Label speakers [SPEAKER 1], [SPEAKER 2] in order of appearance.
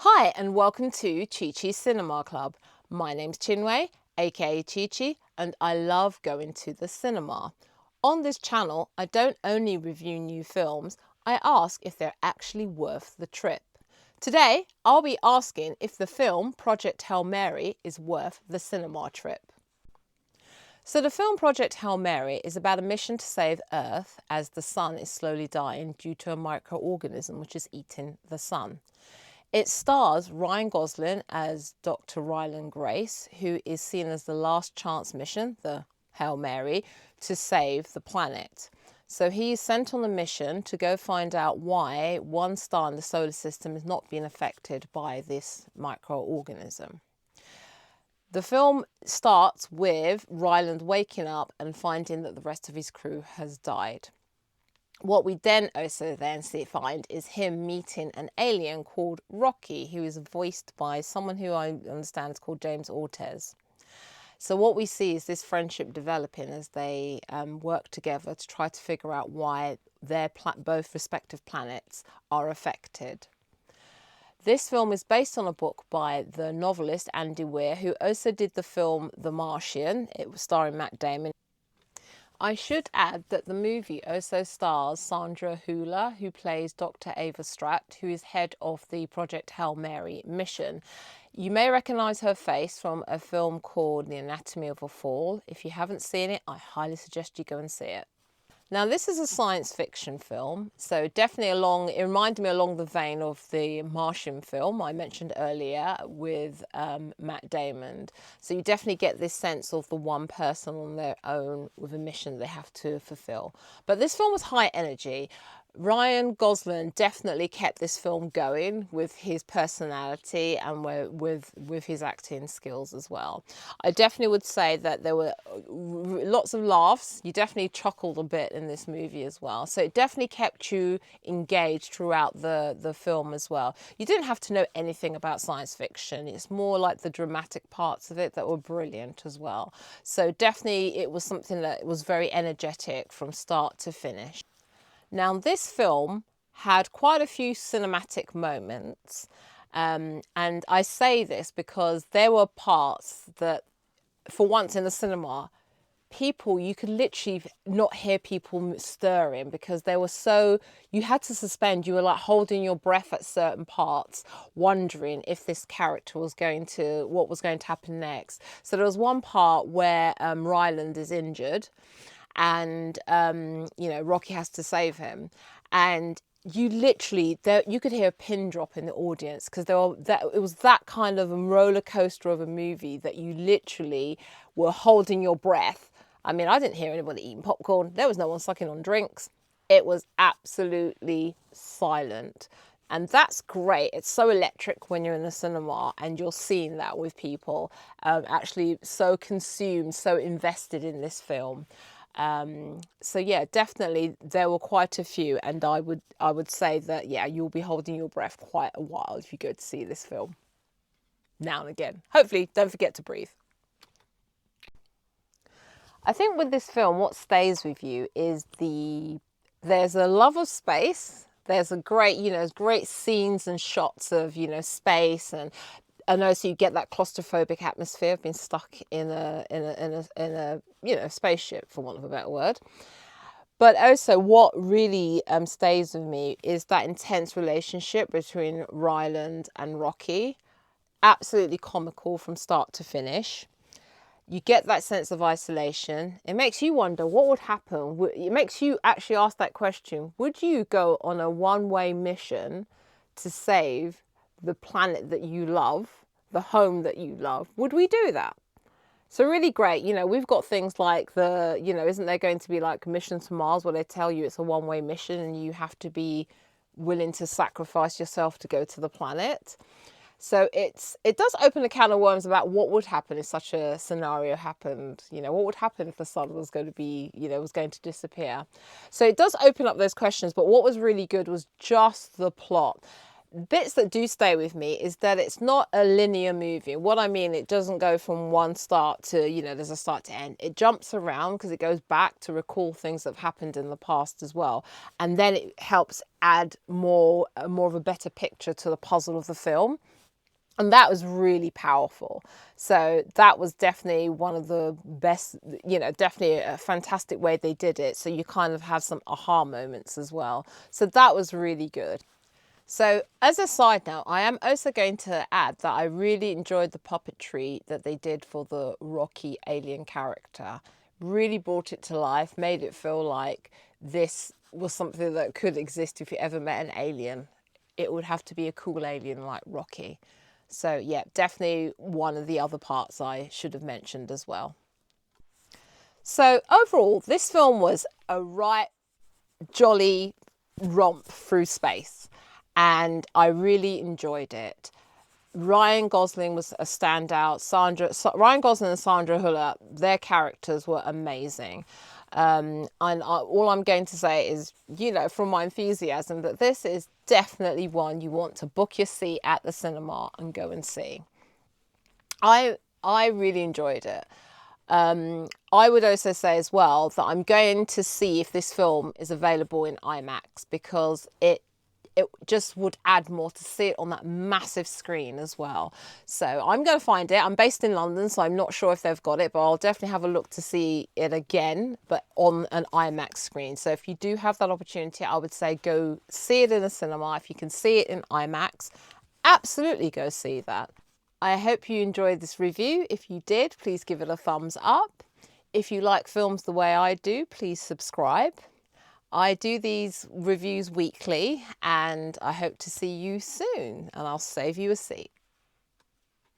[SPEAKER 1] Hi and welcome to Chi Chi Cinema Club. My name's Chinwei, aka Chi Chi, and I love going to the cinema. On this channel, I don't only review new films, I ask if they're actually worth the trip. Today, I'll be asking if the film Project Hail Mary is worth the cinema trip. So the film Project Hail Mary is about a mission to save Earth as the sun is slowly dying due to a microorganism which is eating the sun. It stars Ryan Gosling as Dr. Ryland Grace, who is seen as the last chance mission, the Hail Mary, to save the planet. So he is sent on a mission to go find out why one star in the solar system is not being affected by this microorganism. The film starts with Ryland waking up and finding that the rest of his crew has died. What we then find is him meeting an alien called Rocky, who is voiced by someone who I understand is called James Ortez. So what we see is this friendship developing as they work together to try to figure out why their both respective planets are affected. This film is based on a book by the novelist Andy Weir, who also did the film The Martian. It was starring Matt Damon. I should add that the movie also stars Sandra Hüller, who plays Dr. Ava Stratt, who is head of the Project Hail Mary mission. You may recognise her face from a film called The Anatomy of a Fall. If you haven't seen it, I highly suggest you go and see it. Now, this is a science fiction film, so definitely it reminded me along the vein of the Martian film I mentioned earlier with Matt Damon. So you definitely get this sense of the one person on their own with a mission they have to fulfill. But this film was high energy. Ryan Gosling definitely kept this film going with his personality and with his acting skills as well. I definitely would say that there were lots of laughs. You definitely chuckled a bit in this movie as well. So it definitely kept you engaged throughout the film as well. You didn't have to know anything about science fiction. It's more like the dramatic parts of it that were brilliant as well. So definitely it was something that was very energetic from start to finish. Now, this film had quite a few cinematic moments, and I say this because there were parts that, for once in the cinema, you could literally not hear people stirring because they were you had to suspend, you were like holding your breath at certain parts, wondering if this character what was going to happen next. So there was one part where Ryland is injured and Rocky has to save him, and you could hear a pin drop in the audience because it was that kind of a roller coaster of a movie that you literally were holding your breath. I mean, I didn't hear anybody eating popcorn. There was no one sucking on drinks. It was absolutely silent. And that's great. It's so electric when you're in the cinema and you're seeing that with people actually so consumed, so invested in this film. So yeah, definitely there were quite a few, and I would say that yeah, you'll be holding your breath quite a while if you go to see this film now and again. Hopefully, don't forget to breathe. I think with this film, what stays with you is there's a love of space. There's a great scenes and shots of, space, and also you get that claustrophobic atmosphere of being stuck in a spaceship, for want of a better word. But also what really stays with me is that intense relationship between Ryland and Rocky. Absolutely comical from start to finish. You get that sense of isolation. It makes you wonder what would happen. It makes you actually ask that question. Would you go on a one-way mission to save the planet that you love, the home that you love? Would we do that? So really great. We've got things like isn't there going to be like Mission to Mars where they tell you it's a one-way mission and you have to be willing to sacrifice yourself to go to the planet? So it does open a can of worms about what would happen if such a scenario happened. What would happen if the sun was going to disappear? So it does open up those questions. But what was really good was just the plot. Bits that do stay with me is that it's not a linear movie. What I mean, it doesn't go from one start to, there's a start to end. It jumps around because it goes back to recall things that have happened in the past as well. And then it helps add more of a better picture to the puzzle of the film. And that was really powerful. So that was definitely one of the best, definitely a fantastic way they did it. So you kind of have some aha moments as well. So that was really good. So as a side note, I am also going to add that I really enjoyed the puppetry that they did for the Rocky alien character. Really brought it to life, made it feel like this was something that could exist if you ever met an alien. It would have to be a cool alien like Rocky. So yeah, definitely one of the other parts I should have mentioned as well. So overall, this film was a right jolly romp through space, and I really enjoyed it. Ryan Gosling was a standout. Ryan Gosling and Sandra Hüller, their characters were amazing. All I'm going to say is, from my enthusiasm, that this is definitely one you want to book your seat at the cinema and go and see. I really enjoyed it. I would also say as well that I'm going to see if this film is available in IMAX, because it just would add more to see it on that massive screen as well. So I'm going to find it. I'm based in London, so I'm not sure if they've got it, but I'll definitely have a look to see it again, but on an IMAX screen. So if you do have that opportunity, I would say go see it in a cinema. If you can see it in IMAX, absolutely go see that. I hope you enjoyed this review. If you did, please give it a thumbs up. If you like films the way I do, please subscribe. I do these reviews weekly, and I hope to see you soon, and I'll save you a seat.